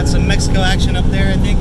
got some Mexico action up there, I think.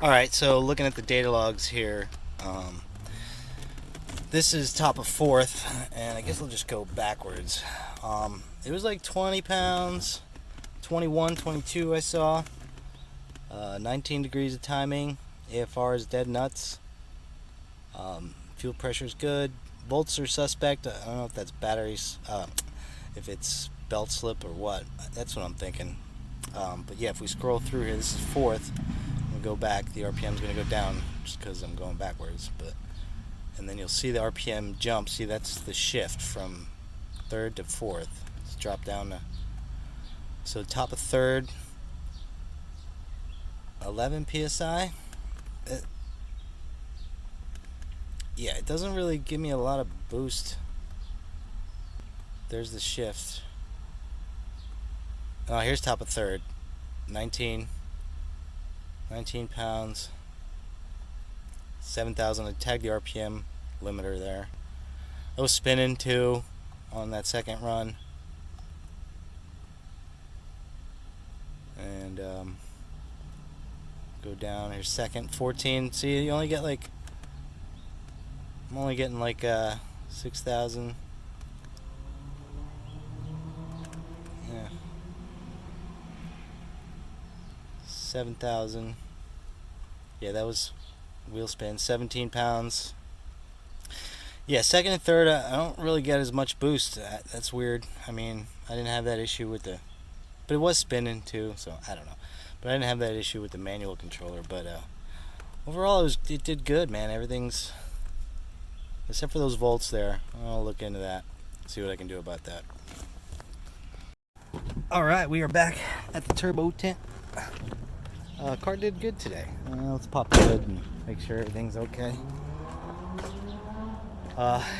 Alright, so looking at the data logs here, this is top of 4th, and I guess I'll just go backwards. It was like 20 pounds, 21, 22 I saw, 19 degrees of timing, AFR is dead nuts, fuel pressure is good, volts are suspect. I don't know if that's batteries, if it's belt slip or what, that's what I'm thinking. But yeah, if we scroll through here, this is 4th, go back, the RPM is going to go down just because I'm going backwards, and then you'll see the RPM jump. See, that's the shift from 3rd to 4th. Let's drop down to, so top of 3rd, 11 psi. Yeah, it doesn't really give me a lot of boost. There's the shift. Oh, here's top of 3rd, 19. 19 pounds, 7,000. I tagged the RPM limiter there. I was spinning too on that second run. And go down here, second, 14. See, you only get like, I'm only getting like 6,000. Yeah. 7,000. Yeah, that was wheel spin. 17 pounds. Yeah, second and third, I don't really get as much boost. That's weird. I mean, I didn't have that issue with the, but it was spinning too, so I don't know. But I didn't have that issue with the manual controller. But overall, it did good, man. Everything's, except for those volts there. I'll look into that, see what I can do about that. All right, we are back at the turbo tent. Car did good today. Let's pop the hood and make sure everything's okay.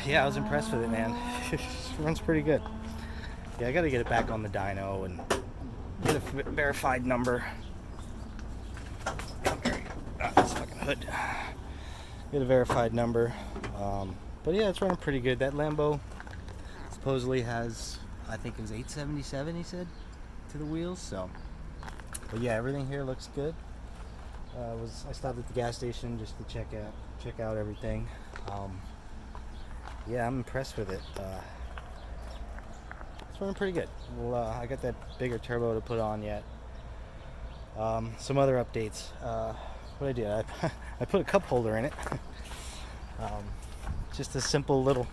Yeah, I was impressed with it, man. It runs pretty good. Yeah, I gotta get it back on the dyno and get a verified number. This fucking hood. Get a verified number. But yeah, it's running pretty good. That Lambo supposedly has, I think it was 877, he said, to the wheels. So, but yeah, everything here looks good. I stopped at the gas station just to check out everything. Yeah, I'm impressed with it. It's running pretty good. Well, I got that bigger turbo to put on yet. Some other updates. What I did, I put a cup holder in it. Just a simple little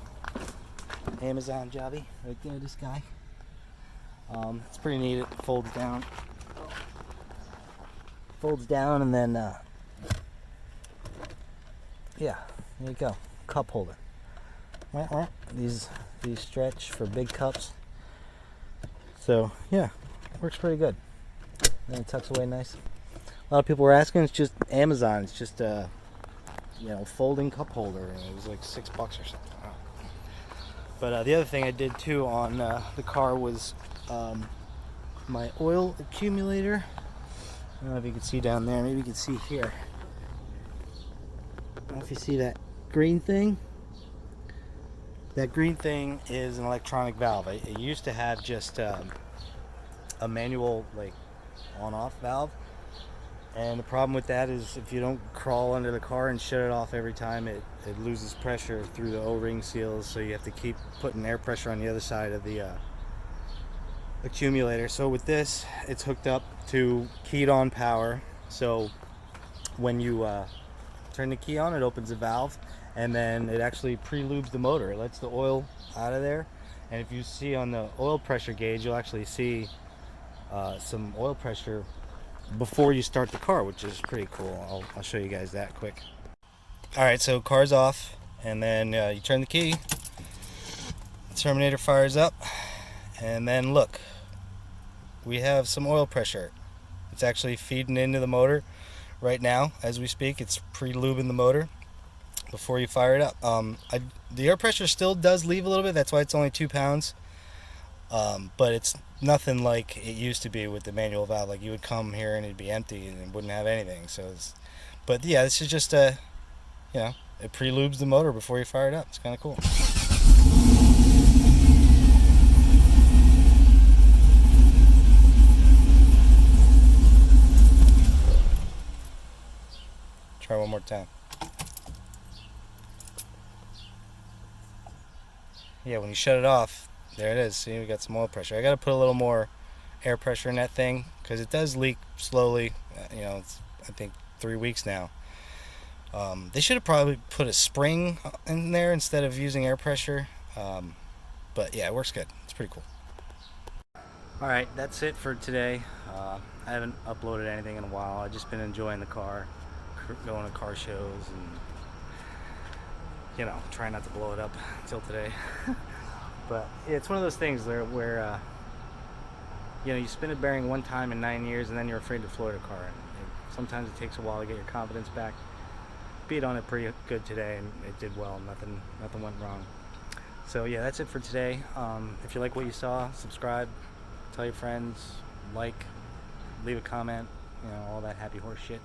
Amazon jobby right there, this guy. It's pretty neat. It folds down. And then yeah, there you go, cup holder. These stretch for big cups. So yeah, works pretty good. And it tucks away nice. A lot of people were asking. It's just Amazon. It's just a folding cup holder, and it was like $6 or something. But the other thing I did too on the car was my oil accumulator. I don't know if you can see down there. Maybe you can see here. I don't know if you see that green thing. That green thing is an electronic valve. It used to have just a manual, like, on-off valve. And the problem with that is if you don't crawl under the car and shut it off every time, it loses pressure through the O-ring seals. So you have to keep putting air pressure on the other side of the accumulator. So with this, it's hooked up to keyed on power. So when you turn the key on, it opens the valve, and then it actually pre-lubes the motor. It lets the oil out of there. And if you see on the oil pressure gauge, you'll actually see some oil pressure before you start the car, which is pretty cool. I'll show you guys that quick. Alright, so car's off, and then you turn the key, the Terminator fires up, and then look, we have some oil pressure. It's actually feeding into the motor right now as we speak. It's pre-lubing the motor before you fire it up. The air pressure still does leave a little bit, that's why it's only 2 pounds. But it's nothing like it used to be with the manual valve. Like, you would come here and it'd be empty and it wouldn't have anything. So but yeah, this is just it pre-lubes the motor before you fire it up. It's kind of cool. Try one more time. Yeah, when you shut it off, there it is. See, we got some oil pressure. I got to put a little more air pressure in that thing because it does leak slowly. It's, I think, 3 weeks now. They should have probably put a spring in there instead of using air pressure. But yeah, it works good. It's pretty cool. All right, that's it for today. I haven't uploaded anything in a while. I've just been enjoying the car, going to car shows, and trying not to blow it up until today. But yeah, it's one of those things where you spin a bearing one time in 9 years, and then you're afraid to floor a car. And sometimes it takes a while to get your confidence back. Beat on it pretty good today, and it did well. Nothing went wrong. So yeah, that's it for today. If you like what you saw, subscribe, tell your friends, like, leave a comment, all that happy horse shit.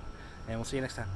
and we'll see you next time.